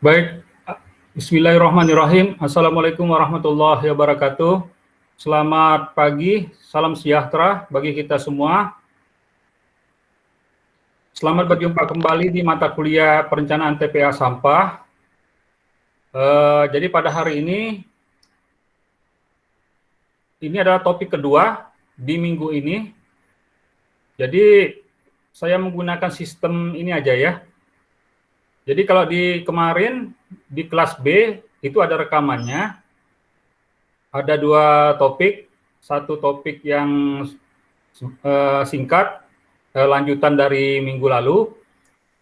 Baik, bismillahirrahmanirrahim. Assalamualaikum warahmatullahi wabarakatuh. Selamat pagi, salam sejahtera bagi kita semua. Selamat berjumpa kembali di mata kuliah perencanaan TPA sampah. Jadi pada hari ini adalah topik kedua di minggu ini. Jadi saya menggunakan sistem ini aja ya. Jadi kalau di kemarin di kelas B itu ada rekamannya, ada dua topik, satu topik yang singkat, lanjutan dari minggu lalu,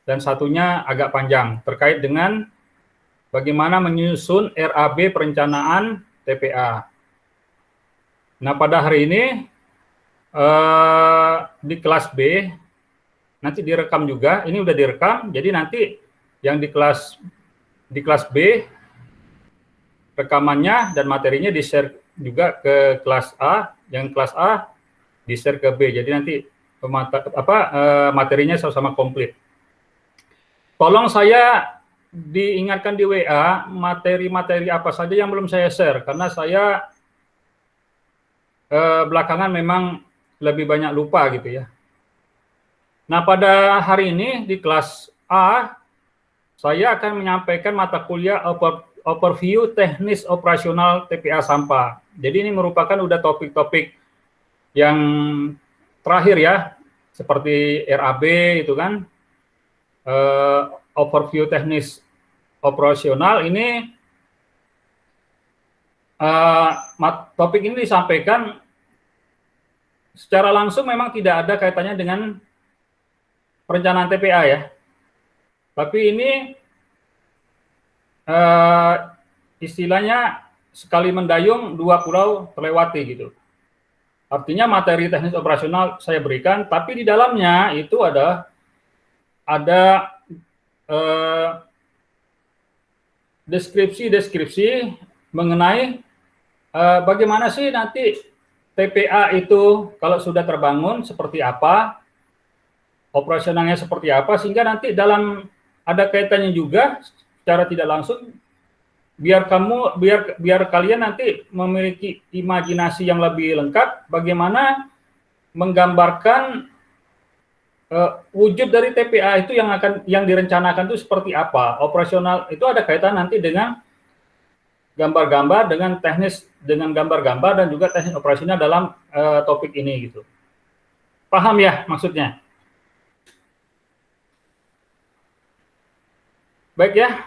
dan satunya agak panjang terkait dengan bagaimana menyusun RAB perencanaan TPA. Nah pada hari ini di kelas B nanti direkam juga, ini udah direkam, jadi nanti yang di kelas B rekamannya dan materinya di-share juga ke kelas A, yang kelas A di-share ke B. Jadi nanti materinya sama-sama komplit. Tolong saya diingatkan di WA materi-materi apa saja yang belum saya share, karena saya belakangan memang lebih banyak lupa gitu ya. Nah pada hari ini di kelas A saya akan menyampaikan mata kuliah overview teknis operasional TPA sampah. Jadi ini merupakan udah topik-topik yang terakhir ya, seperti RAB itu kan, overview teknis operasional ini, topik ini disampaikan secara langsung memang tidak ada kaitannya dengan perencanaan TPA ya. Tapi ini istilahnya sekali mendayung dua pulau terlewati gitu. Artinya materi teknis operasional saya berikan, tapi di dalamnya itu ada deskripsi mengenai bagaimana sih nanti TPA itu kalau sudah terbangun seperti apa, operasionalnya seperti apa, sehingga nanti dalam ada kaitannya juga secara tidak langsung biar kalian nanti memiliki imajinasi yang lebih lengkap bagaimana menggambarkan wujud dari TPA itu yang direncanakan itu seperti apa. Operasional itu ada kaitan nanti dengan gambar-gambar, dengan gambar-gambar dan juga teknis operasional dalam topik ini gitu. Paham ya maksudnya? Baik ya,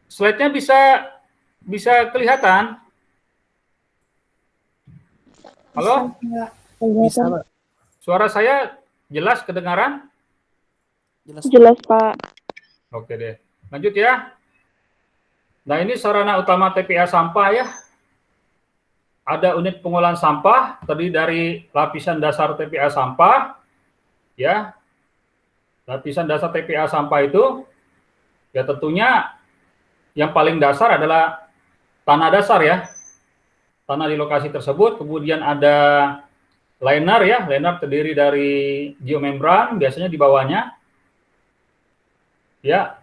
slide-nya bisa kelihatan? Halo? Bisa, Pak. Suara saya jelas kedengaran? Jelas, Pak. Oke deh, lanjut ya. Nah ini sarana utama TPA sampah ya. Ada unit pengolahan sampah, terdiri dari lapisan dasar TPA sampah, ya. Lapisan dasar TPA sampah itu, ya tentunya yang paling dasar adalah tanah dasar ya. Tanah di lokasi tersebut, kemudian ada liner ya, liner terdiri dari geomembran, biasanya di bawahnya. Ya.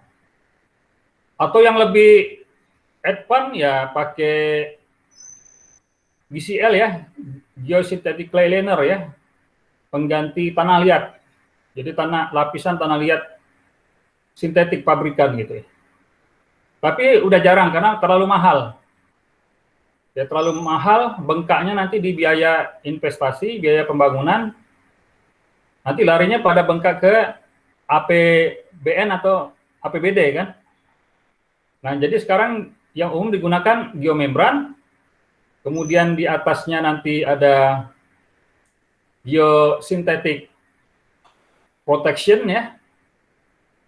Atau yang lebih advance ya pakai GCL ya, Geosynthetic Clay Liner ya, pengganti tanah liat. Jadi lapisan tanah liat sintetik pabrikan gitu ya. Tapi udah jarang karena terlalu mahal. Ya terlalu mahal, bengkaknya nanti di biaya investasi, biaya pembangunan. Nanti larinya pada bengkak ke APBN atau APBD kan. Nah, jadi sekarang yang umum digunakan geomembran. Kemudian di atasnya nanti ada geosynthetic protection ya,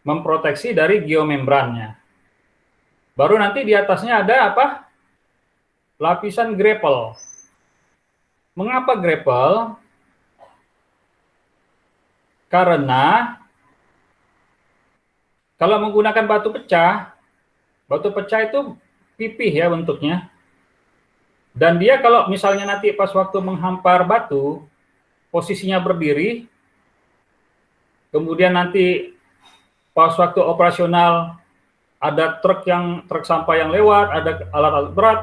memproteksi dari geomembrannya. Baru nanti di atasnya ada apa? Lapisan grapple. Mengapa grapple? Karena kalau menggunakan batu pecah itu pipih ya bentuknya. Dan dia kalau misalnya nanti pas waktu menghampar batu, posisinya berdiri, kemudian nanti pas waktu operasional ada truk sampah yang lewat, ada alat-alat berat,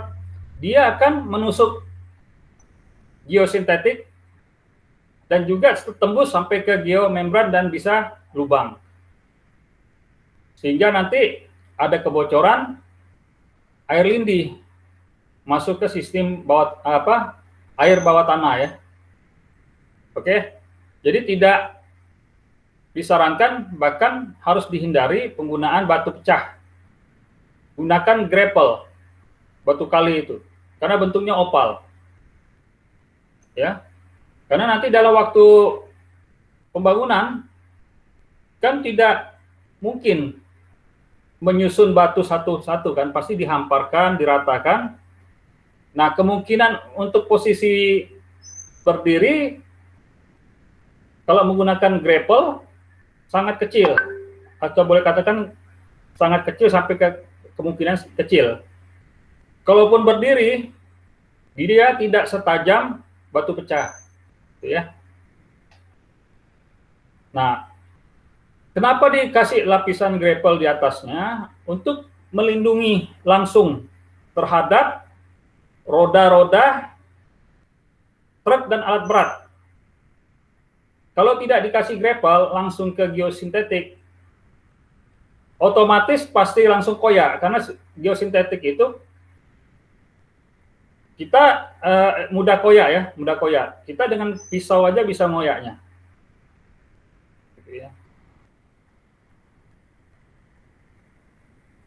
dia akan menusuk geosintetik dan juga tembus sampai ke geomembran dan bisa lubang. Sehingga nanti ada kebocoran air lindi masuk ke sistem air bawah tanah ya. Oke. Jadi tidak disarankan, bahkan harus dihindari penggunaan batu pecah. Gunakan grapple, batu kali itu, karena bentuknya opal. Ya. Karena nanti dalam waktu pembangunan kan tidak mungkin menyusun batu satu-satu kan, pasti dihamparkan, diratakan. Nah, kemungkinan untuk posisi berdiri kalau menggunakan grapple sangat kecil, atau boleh katakan sangat kecil sampai ke kemungkinan kecil. Kalaupun berdiri, dia tidak setajam batu pecah, gitu ya. Nah, kenapa dikasih lapisan grapple di atasnya? Untuk melindungi langsung terhadap roda-roda truk dan alat berat. Kalau tidak dikasih grapple langsung ke geosintetik, otomatis pasti langsung koyak, karena geosintetik itu kita mudah koyak ya, mudah koyak. Kita dengan pisau aja bisa ngoyaknya. Gitu ya.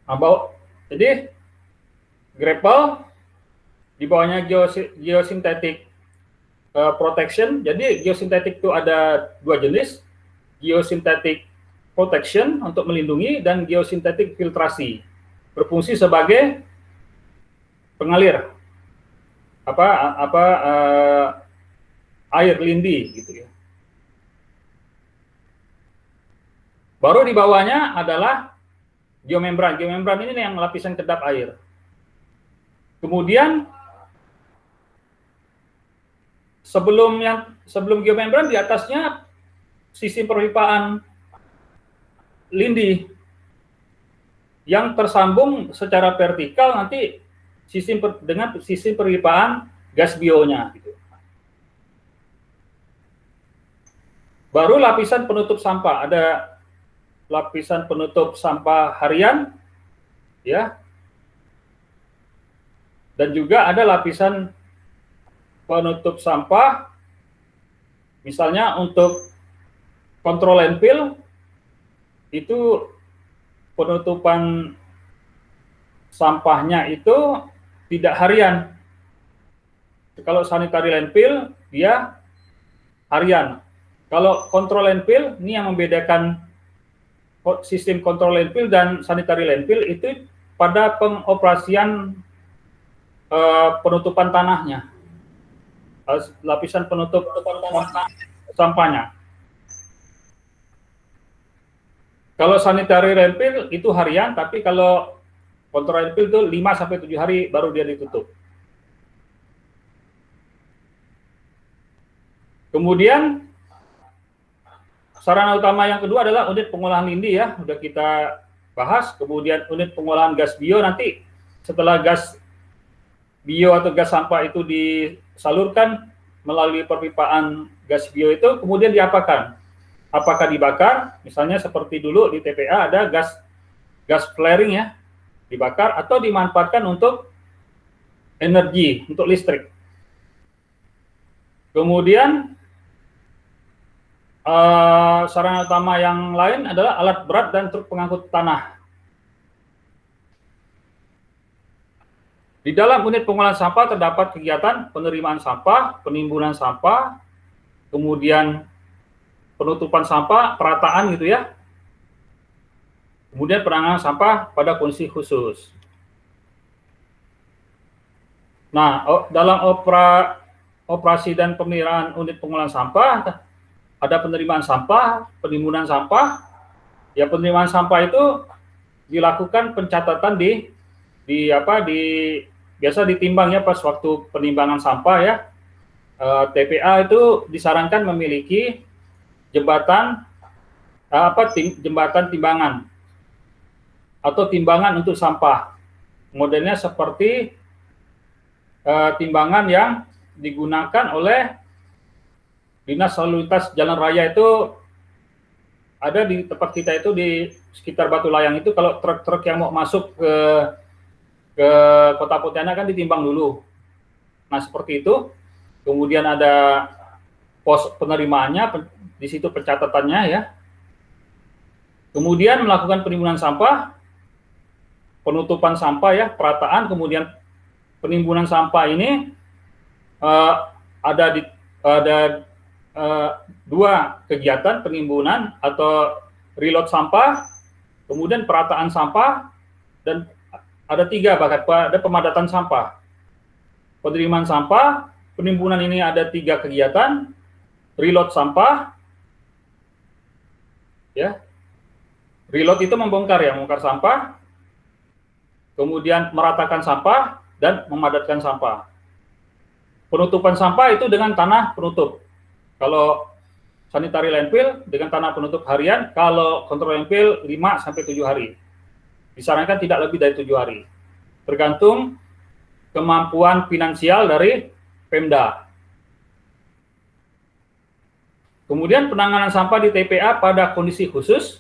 Nah, jadi grapple di bawahnya geosintetik protection. Jadi geosintetik itu ada dua jenis, geosintetik protection untuk melindungi dan geosintetik filtrasi, berfungsi sebagai pengalir air lindi gitu ya. Baru di bawahnya adalah geomembran. Geomembran ini yang lapisan kedap air. Kemudian sebelum geomembran di atasnya sistem perpipaan lindi yang tersambung secara vertikal nanti dengan sistem perpipaan gas bionya gitu. Baru lapisan penutup sampah, ada lapisan penutup sampah harian ya. Dan juga ada lapisan penutup sampah, misalnya untuk kontrol landfill, itu penutupan sampahnya itu tidak harian. Kalau sanitary landfill, dia harian. Kalau kontrol landfill, ini yang membedakan sistem kontrol landfill dan sanitary landfill itu pada pengoperasian penutupan tanahnya. Lapisan penutup sampahnya. Kalau sanitary landfill itu harian, tapi kalau kontrol landfill itu 5-7 hari baru dia ditutup. Kemudian sarana utama yang kedua adalah unit pengolahan lindi ya, udah kita bahas. Kemudian unit pengolahan gas bio, nanti setelah gas bio atau gas sampah itu disalurkan melalui perpipaan gas bio itu, kemudian diapakan? Apakah dibakar, misalnya seperti dulu di TPA ada gas flaring ya, dibakar atau dimanfaatkan untuk energi, untuk listrik. Kemudian sarana utama yang lain adalah alat berat dan truk pengangkut tanah. Di dalam unit pengolahan sampah terdapat kegiatan penerimaan sampah, penimbunan sampah, kemudian penutupan sampah, perataan gitu ya. Kemudian penanganan sampah pada kondisi khusus. Nah, dalam operasi dan pemeliharaan unit pengolahan sampah ada penerimaan sampah, penimbunan sampah. Ya, penerimaan sampah itu dilakukan pencatatan biasa ditimbang ya pas waktu penimbangan sampah ya. TPA itu disarankan memiliki jembatan jembatan timbangan atau timbangan untuk sampah. Modelnya seperti timbangan yang digunakan oleh Dinas Lalu Lintas Jalan Raya. Itu ada di tempat kita itu di sekitar Batu Layang itu, kalau truk-truk yang mau masuk ke Kota Pontianak kan ditimbang dulu. Nah, seperti itu. Kemudian ada pos penerimaannya, di situ pencatatannya ya. Kemudian melakukan penimbunan sampah, penutupan sampah ya, perataan, kemudian penimbunan sampah ini ada dua kegiatan, penimbunan atau reload sampah, kemudian perataan sampah, dan ada tiga bahkan, ada pemadatan sampah. Penerimaan sampah, penimbunan ini ada tiga kegiatan, reload sampah, ya. Reload itu membongkar ya, membongkar sampah, kemudian meratakan sampah, dan memadatkan sampah. Penutupan sampah itu dengan tanah penutup. Kalau sanitary landfill dengan tanah penutup harian, kalau kontrol landfill 5-7 hari. Disarankan tidak lebih dari 7 hari. Tergantung kemampuan finansial dari Pemda. Kemudian penanganan sampah di TPA pada kondisi khusus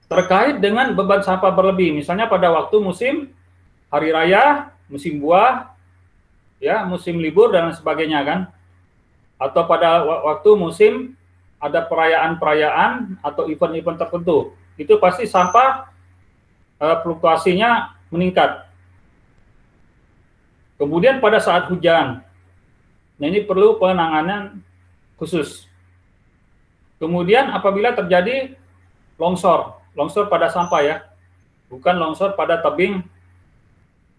terkait dengan beban sampah berlebih. Misalnya pada waktu musim hari raya, musim buah, ya, musim libur dan sebagainya kan. Atau pada waktu musim ada perayaan-perayaan atau event-event tertentu, itu pasti sampah fluktuasinya meningkat. Kemudian pada saat hujan, nah ini perlu penanganan khusus. Kemudian apabila terjadi longsor pada sampah ya, bukan longsor pada tebing,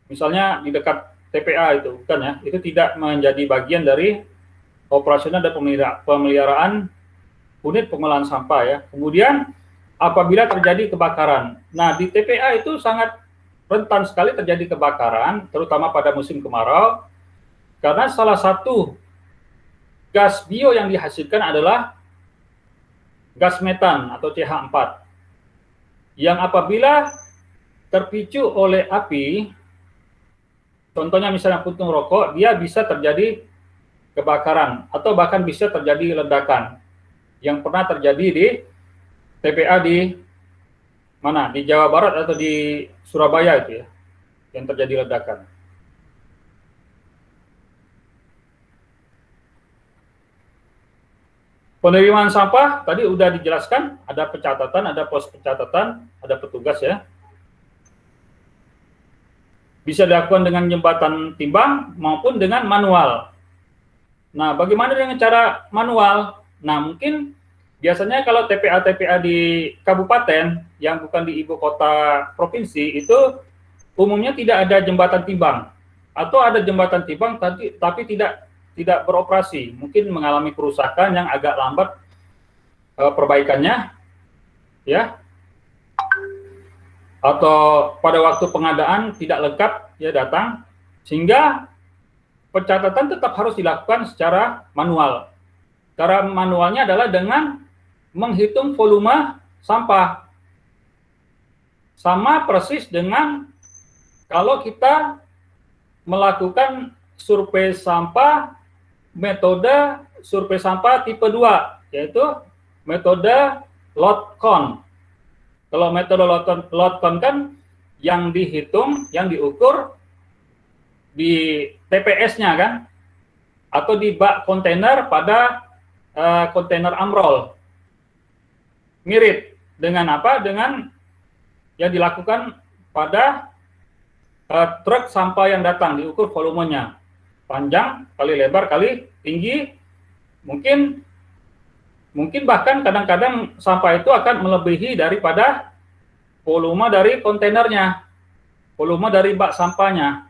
misalnya di dekat TPA itu, bukan ya, itu tidak menjadi bagian dari operasional dan pemeliharaan unit pengolahan sampah ya. Kemudian apabila terjadi kebakaran, nah di TPA itu sangat rentan sekali terjadi kebakaran, terutama pada musim kemarau, karena salah satu gas bio yang dihasilkan adalah gas metan atau CH4, yang apabila terpicu oleh api, contohnya misalnya puntung rokok, dia bisa terjadi kebakaran atau bahkan bisa terjadi ledakan, yang pernah terjadi di TPA di mana, di Jawa Barat atau di Surabaya itu ya, yang terjadi ledakan. Penerimaan sampah tadi udah dijelaskan, ada pencatatan, ada pos pencatatan, ada petugas ya. Bisa dilakukan dengan jembatan timbang maupun dengan manual. Nah, bagaimana dengan cara manual? Nah, mungkin biasanya kalau TPA-TPA di kabupaten yang bukan di ibu kota provinsi itu umumnya tidak ada jembatan timbang, atau ada jembatan timbang tapi tidak beroperasi, mungkin mengalami kerusakan yang agak lambat perbaikannya, ya, atau pada waktu pengadaan tidak lengkap ya datang, sehingga pencatatan tetap harus dilakukan secara manual. Cara manualnya adalah dengan menghitung volume sampah. Sama persis dengan kalau kita melakukan survei sampah, metode survei sampah tipe 2, yaitu metode load count. Kalau metode load count kan yang dihitung, yang diukur di TPS-nya kan, atau di bak kontainer pada kontainer amrol. Mirip dengan apa? Dengan yang dilakukan pada truk sampah yang datang, diukur volumenya, panjang kali lebar kali tinggi, mungkin bahkan kadang-kadang sampah itu akan melebihi daripada volume dari kontainernya, volume dari bak sampahnya.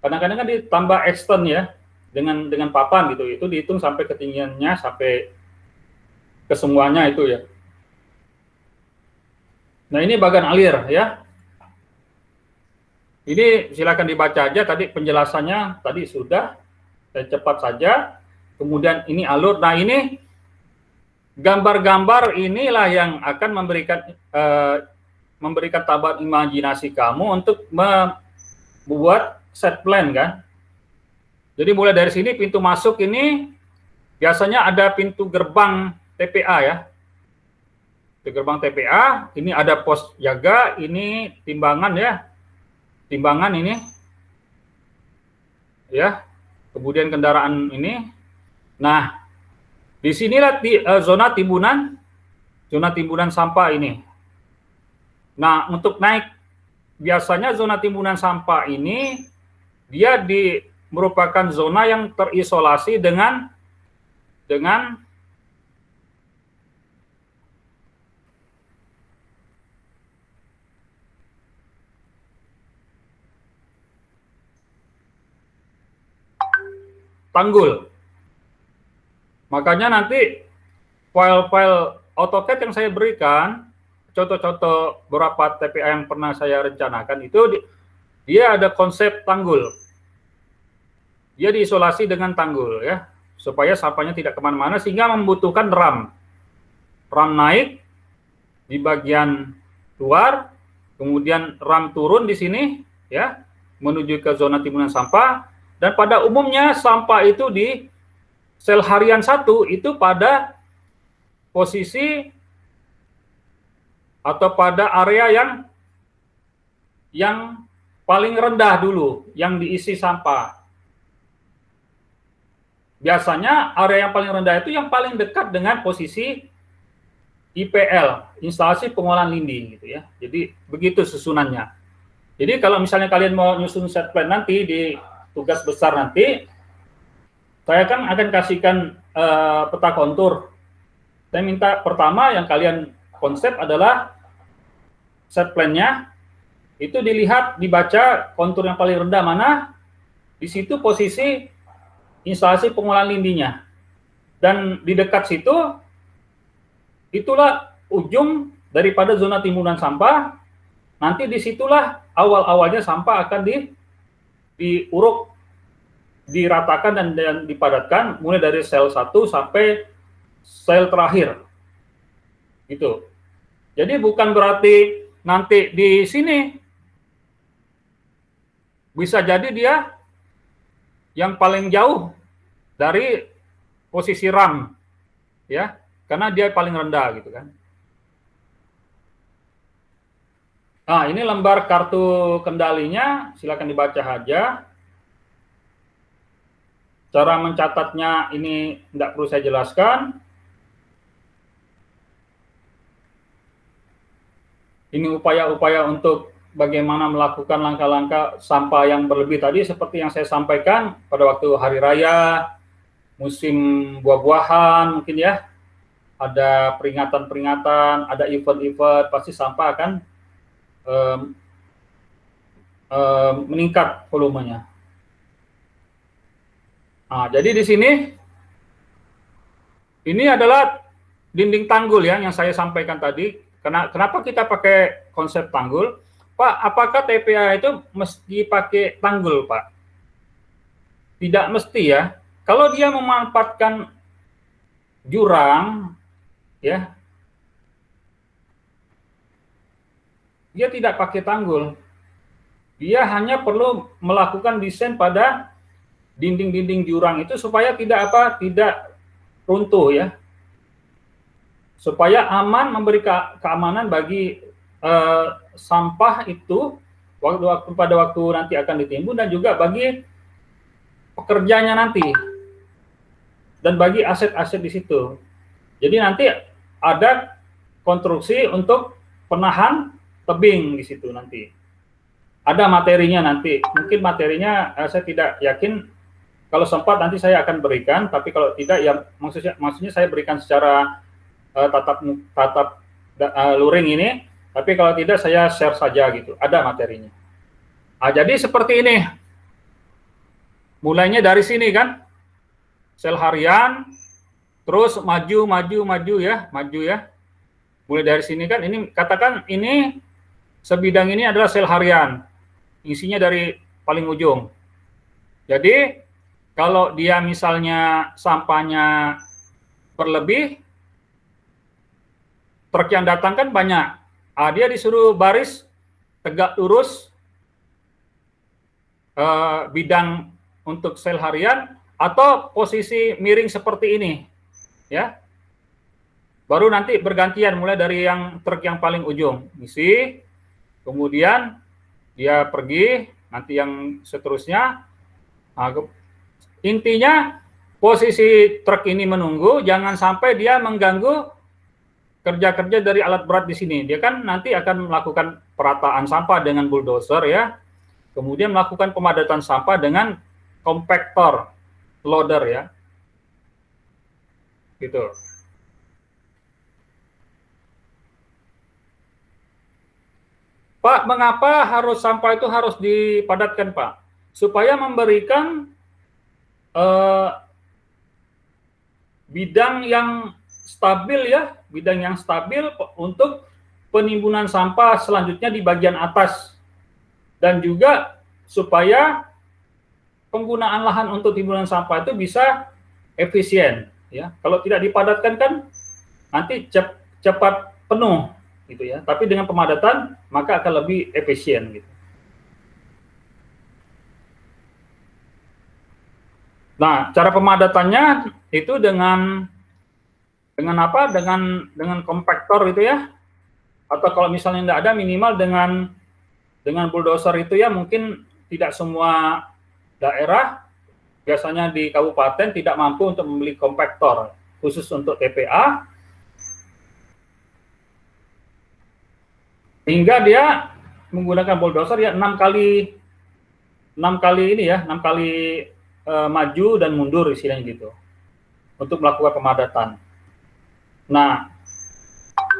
Kadang-kadang kan ditambah extend ya, dengan papan gitu, itu dihitung sampai ketinggiannya, sampai ke semuanya itu ya. Nah, ini bagan alir ya. Ini silakan dibaca aja, tadi penjelasannya tadi sudah, cepat saja. Kemudian ini alur. Nah, ini gambar-gambar inilah yang akan memberikan tambahan imajinasi kamu untuk membuat set plan kan. Jadi mulai dari sini pintu masuk ini biasanya ada pintu gerbang TPA ya. Pintu gerbang TPA, ini ada pos jaga, ini timbangan ya. Timbangan ini. Ya. Kemudian kendaraan ini. Nah, disinilah zona timbunan sampah ini. Nah, untuk naik biasanya zona timbunan sampah ini dia merupakan zona yang terisolasi dengan tanggul. Makanya nanti file-file AutoCAD yang saya berikan, contoh-contoh beberapa TPA yang pernah saya rencanakan itu dia ada konsep tanggul. Dia diisolasi dengan tanggul ya, supaya sampahnya tidak kemana-mana sehingga membutuhkan ram. Ram naik di bagian luar, kemudian ram turun di sini ya, menuju ke zona timbunan sampah. Dan pada umumnya sampah itu di sel harian 1 itu pada posisi atau pada area yang paling rendah dulu yang diisi sampah. Biasanya area yang paling rendah itu yang paling dekat dengan posisi IPL, instalasi pengolahan lindi gitu ya. Jadi begitu susunannya. Jadi kalau misalnya kalian mau nyusun set plan nanti di tugas besar nanti, saya kan akan kasihkan peta kontur. Saya minta pertama yang kalian konsep adalah set plan-nya, itu dilihat, dibaca kontur yang paling rendah mana, di situ posisi instalasi pengolahan lindinya. Dan di dekat situ, itulah ujung daripada zona timbunan sampah. Nanti disitulah awal-awalnya sampah akan diuruk, diratakan dan dipadatkan mulai dari sel 1 sampai sel terakhir. Gitu. Jadi bukan berarti nanti di sini bisa jadi dia yang paling jauh dari posisi ram ya, karena dia paling rendah gitu kan. Nah, ini lembar kartu kendalinya, silakan dibaca aja. Cara mencatatnya ini tidak perlu saya jelaskan. Ini upaya-upaya untuk bagaimana melakukan langkah-langkah sampah yang berlebih tadi seperti yang saya sampaikan pada waktu hari raya, musim buah-buahan mungkin ya, ada peringatan-peringatan, ada event-event, pasti sampah akan meningkat volumenya. Nah, jadi di sini ini adalah dinding tanggul ya yang saya sampaikan tadi. Kenapa kita pakai konsep tanggul? Pak, apakah TPA itu mesti pakai tanggul, Pak? Tidak mesti ya. Kalau dia memanfaatkan jurang, ya, dia tidak pakai tanggul. Dia hanya perlu melakukan desain pada dinding-dinding jurang itu supaya tidak runtuh ya. Supaya aman, memberi keamanan bagi sampah itu pada waktu nanti akan ditimbun dan juga bagi pekerjanya nanti dan bagi aset-aset di situ. Jadi nanti ada konstruksi untuk penahan tebing di situ nanti. Ada materinya nanti. Mungkin materinya saya tidak yakin. Kalau sempat nanti saya akan berikan, tapi kalau tidak ya maksudnya saya berikan secara tatap luring ini. Tapi kalau tidak saya share saja gitu. Ada materinya. Nah, jadi seperti ini. Mulainya dari sini kan. Sel harian, terus maju ya. Mulai dari sini kan, ini katakan ini sebidang ini adalah sel harian. Isinya dari paling ujung. Jadi kalau dia misalnya sampahnya berlebih, truk yang datang kan banyak. Dia disuruh baris tegak lurus, bidang untuk sel harian, atau posisi miring seperti ini, ya. Baru nanti bergantian mulai dari yang truk yang paling ujung, isi, kemudian dia pergi, nanti yang seterusnya. Nah, intinya posisi truk ini menunggu, jangan sampai dia mengganggu kerja-kerja dari alat berat di sini. Dia kan nanti akan melakukan perataan sampah dengan bulldozer, ya. Kemudian melakukan pemadatan sampah dengan kompaktor, loader, ya. Gitu. Pak, mengapa sampah itu harus dipadatkan, Pak? Supaya memberikan bidang yang stabil, ya, bidang yang stabil untuk penimbunan sampah selanjutnya di bagian atas, dan juga supaya penggunaan lahan untuk timbunan sampah itu bisa efisien, ya. Kalau tidak dipadatkan kan nanti cepat penuh, gitu ya. Tapi dengan pemadatan maka akan lebih efisien, gitu. Nah, cara pemadatannya itu dengan apa? Dengan kompaktor, itu ya. Atau kalau misalnya tidak ada, minimal dengan bulldozer itu, ya. Mungkin tidak semua daerah, biasanya di kabupaten tidak mampu untuk membeli kompaktor khusus untuk TPA, hingga dia menggunakan bulldozer, ya, 6 kali ini, ya, 6 kali maju dan mundur, istilahnya gitu, untuk melakukan pemadatan. Nah,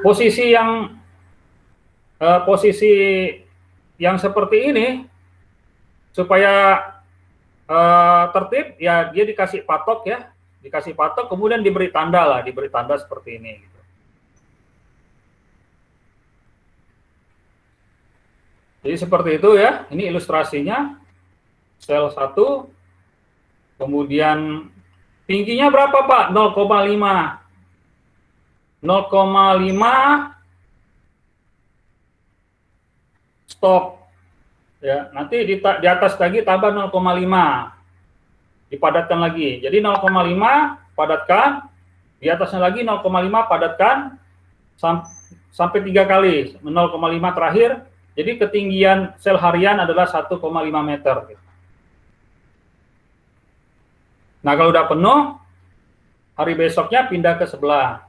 posisi yang seperti ini supaya tertib, ya, dia dikasih patok, ya, dikasih patok, kemudian diberi tanda seperti ini, gitu. Jadi seperti itu, ya. Ini ilustrasinya, sel 1, kemudian tingginya berapa, Pak? 0,5 stop, ya. Nanti di atas lagi tambah 0,5, dipadatkan lagi. Jadi 0,5 padatkan, di atasnya lagi 0,5 padatkan sampai 3 kali, 0,5 terakhir. Jadi ketinggian sel harian adalah 1,5 meter. Nah, kalau udah penuh, hari besoknya pindah ke sebelah,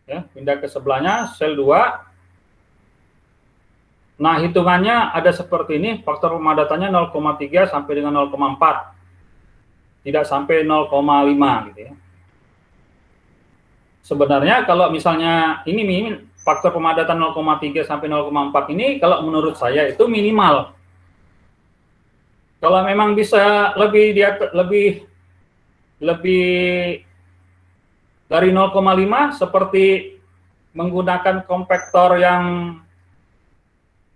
ya, pindah ke sebelahnya, sel 2. Nah, hitungannya ada seperti ini, faktor pemadatannya 0,3 sampai dengan 0,4, tidak sampai 0,5, gitu, ya. Sebenarnya kalau misalnya ini faktor pemadatan 0,3 sampai 0,4 ini, kalau menurut saya itu minimal. Kalau memang bisa lebih dari 0,5, seperti menggunakan kompaktor yang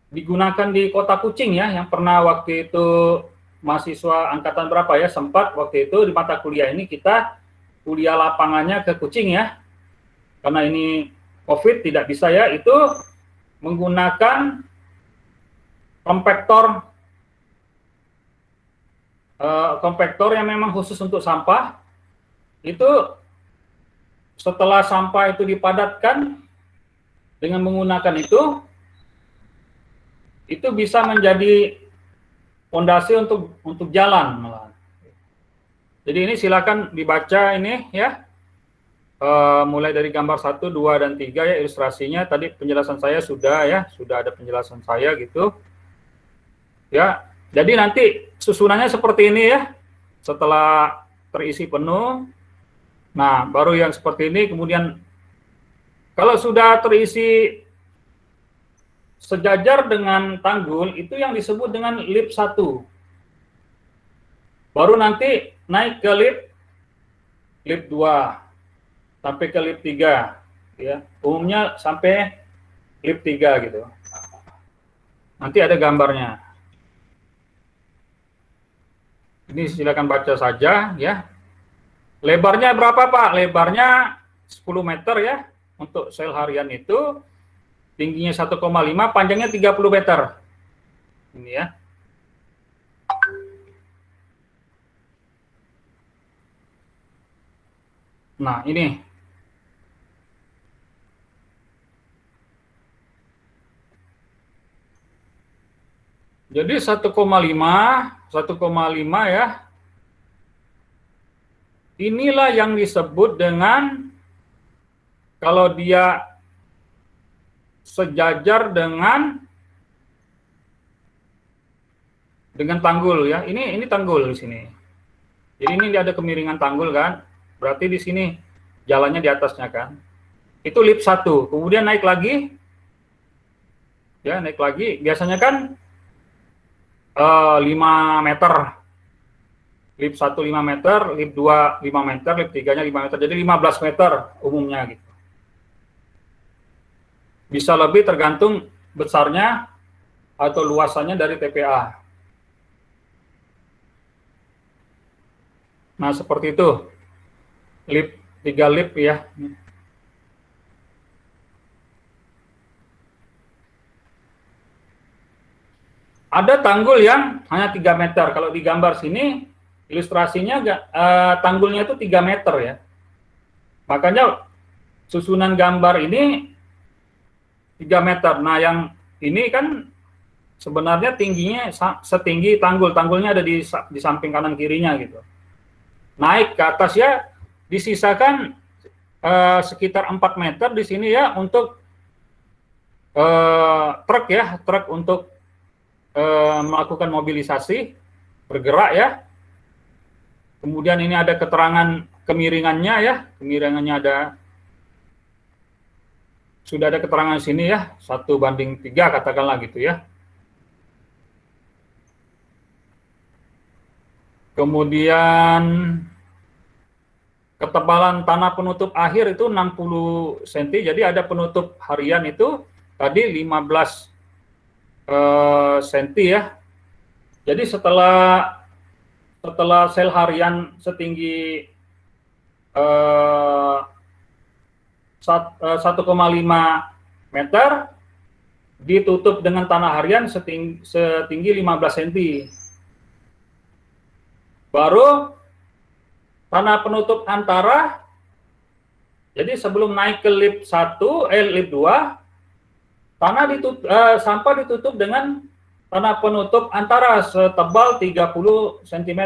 digunakan di Kota Kucing, ya, yang pernah waktu itu mahasiswa angkatan berapa, ya, sempat waktu itu di mata kuliah ini kita kuliah lapangannya ke Kucing, ya. Karena ini COVID tidak bisa, ya, itu menggunakan kompaktor yang memang khusus untuk sampah. Itu setelah sampah itu dipadatkan dengan menggunakan itu bisa menjadi fondasi untuk jalan malah. Jadi ini silakan dibaca ini, ya. Mulai dari gambar 1, 2, dan 3, ya, ilustrasinya. Tadi penjelasan saya sudah, ya, sudah ada penjelasan saya, gitu. Ya, jadi nanti susunannya seperti ini, ya. Setelah terisi penuh, nah, baru yang seperti ini, kemudian kalau sudah terisi sejajar dengan tanggul, itu yang disebut dengan lip 1. Baru nanti naik ke lip 2, sampai ke lip 3, ya. Umumnya sampai lip 3, gitu. Nanti ada gambarnya. Ini silakan baca saja, ya. Lebarnya berapa, Pak? Lebarnya 10 meter, ya. untuk sel harian itu tingginya 1,5, panjangnya 30 meter. Ini ya. Nah, ini. Jadi 1,5 ya. Inilah yang disebut dengan kalau dia sejajar dengan tanggul ya. Ini tanggul di sini. Jadi ini ada kemiringan tanggul kan. Berarti di sini jalannya di atasnya kan. Itu lip 1. Kemudian naik lagi. Ya, naik lagi. Biasanya kan 5 meter. Lip 1 5 meter, lip 2 5 meter, lip 3-nya 5 meter. Jadi 15 meter umumnya gitu. Bisa lebih tergantung besarnya atau luasannya dari TPA. Nah, seperti itu. Lip 3 lip ya. Ada tanggul yang hanya 3 meter. Kalau di gambar sini, ilustrasinya tanggulnya itu 3 meter ya. Makanya susunan gambar ini 3 meter. Nah, yang ini kan sebenarnya tingginya setinggi tanggul. Tanggulnya ada di samping kanan kirinya gitu. Naik ke atas ya, disisakan sekitar 4 meter di sini ya untuk truk ya, truk untuk melakukan mobilisasi, bergerak ya. Kemudian ini ada keterangan kemiringannya ya, kemiringannya sudah ada keterangan di sini ya, 1:3 katakanlah gitu ya. Kemudian ketebalan tanah penutup akhir itu 60 cm, jadi ada penutup harian itu tadi 15 cm ya. Jadi setelah sel harian setinggi 1,5 meter ditutup dengan tanah harian setinggi 15 cm. Baru tanah penutup antara, jadi sebelum naik ke lip 2, sampah ditutup dengan tanah penutup antara setebal 30 cm.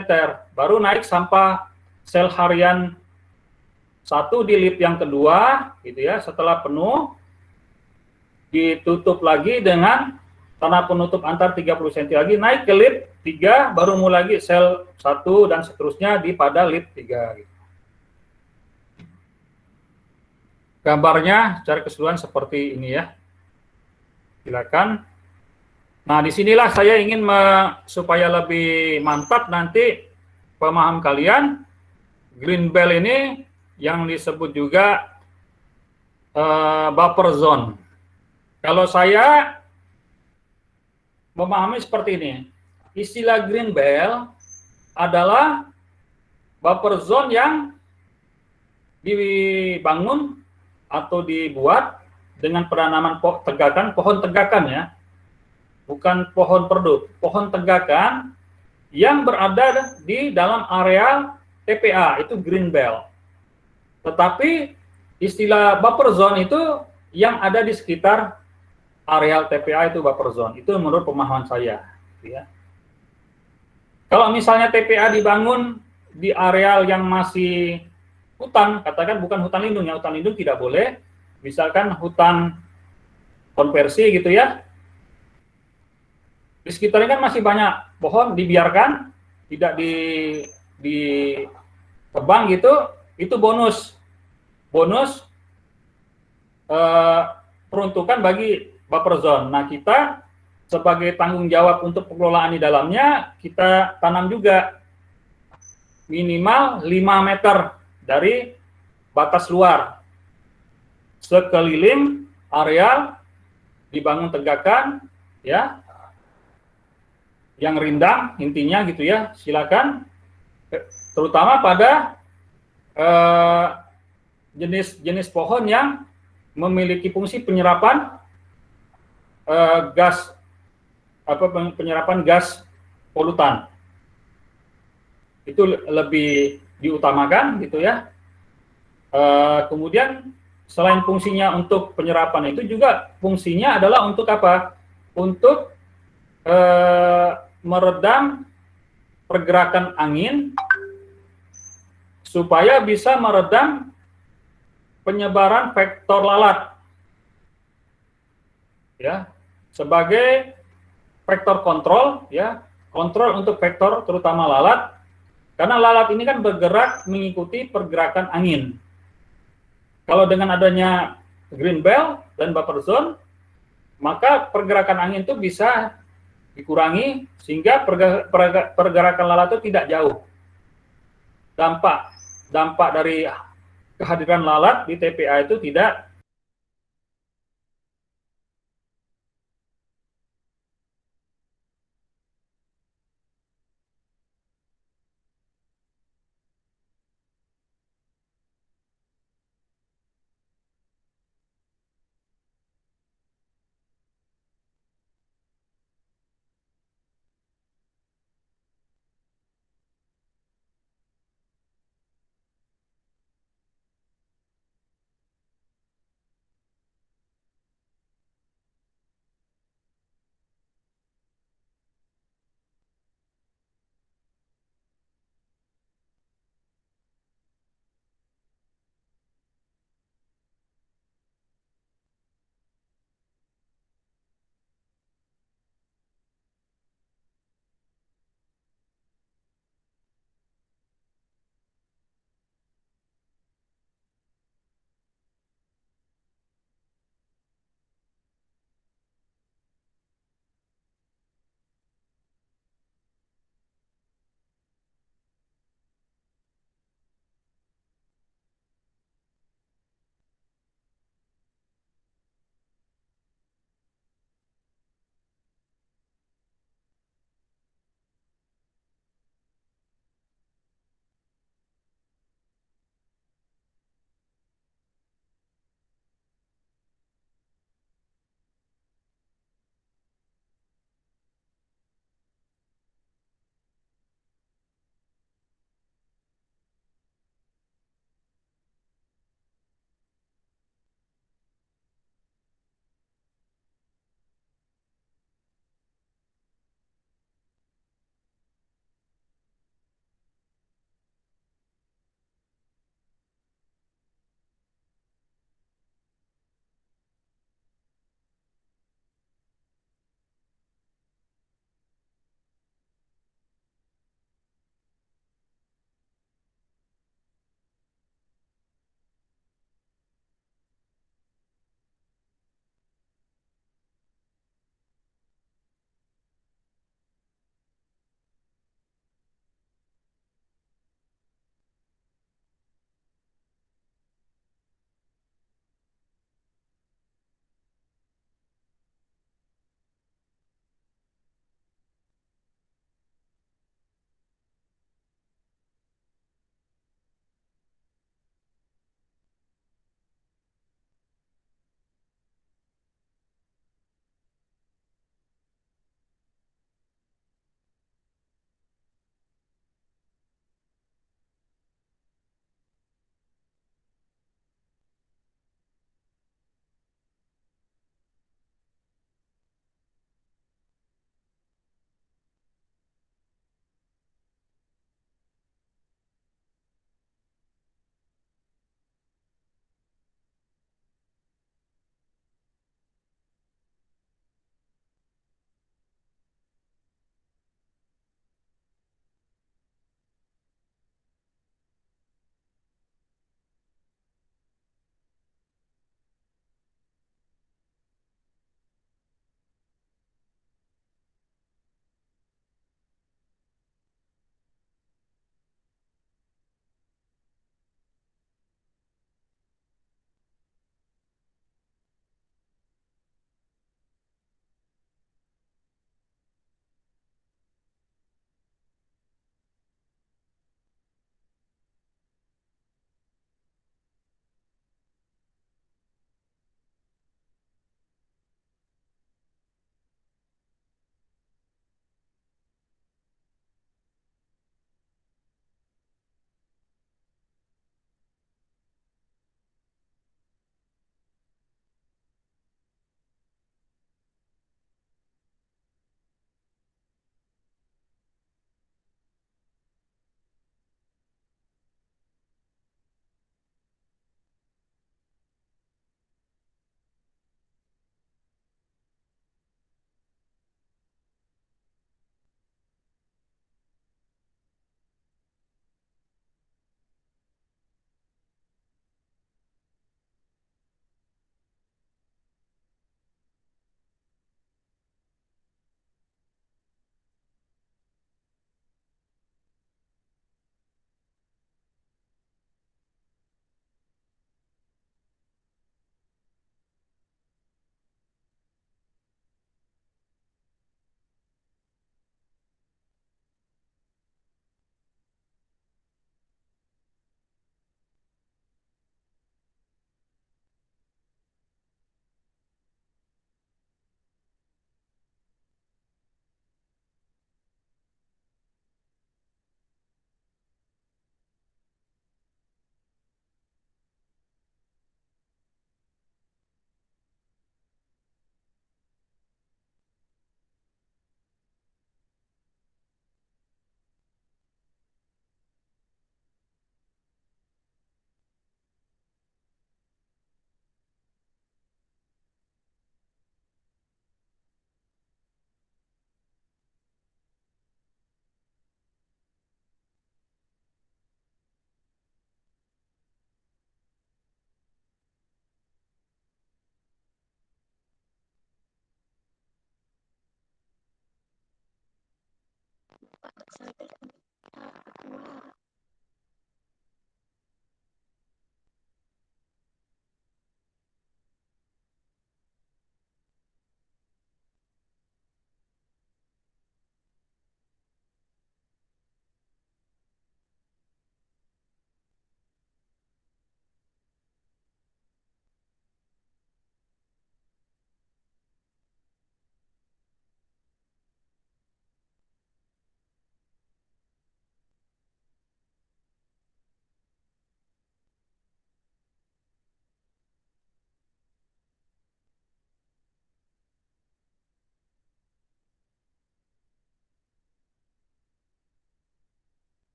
Baru naik sampah sel harian 1 di lip yang kedua, gitu ya. Setelah penuh, ditutup lagi dengan tanah penutup antar 30 cm lagi, naik ke lip 3, baru mulai lagi sel 1 dan seterusnya pada lip 3. Gitu. Gambarnya secara keseluruhan seperti ini ya. Silakan. Nah, disinilah saya ingin supaya lebih mantap nanti pemahaman kalian, green belt ini yang disebut juga buffer zone. Kalau saya memahami seperti ini, istilah green belt adalah buffer zone yang dibangun atau dibuat dengan penanaman pohon tegakan ya, bukan pohon perdut, pohon tegakan yang berada di dalam area TPA, itu green belt. Tetapi istilah buffer zone itu yang ada di sekitar areal TPA itu buffer zone. Itu menurut pemahaman saya. Ya. Kalau misalnya TPA dibangun di areal yang masih hutan, katakan bukan hutan lindung ya, hutan lindung tidak boleh. Misalkan hutan konversi gitu ya. Di sekitarnya kan masih banyak pohon, dibiarkan, tidak ditebang gitu, itu bonus peruntukan bagi buffer zone. Nah, kita sebagai tanggung jawab untuk pengelolaan di dalamnya, kita tanam juga minimal 5 meter dari batas luar sekeliling areal dibangun tegakan ya, yang rindang intinya gitu ya. Silakan, terutama pada jenis pohon yang memiliki fungsi penyerapan penyerapan gas polutan. Itu lebih diutamakan gitu ya. Kemudian selain fungsinya untuk penyerapan itu juga fungsinya adalah untuk apa? Untuk meredam pergerakan angin supaya bisa meredam penyebaran vektor lalat. Ya, sebagai vektor kontrol ya, kontrol untuk vektor terutama lalat. Karena lalat ini kan bergerak mengikuti pergerakan angin. Kalau dengan adanya green belt dan buffer zone, maka pergerakan angin itu bisa dikurangi sehingga pergerakan lalat itu tidak jauh. Dampak dari kehadiran lalat di TPA itu tidak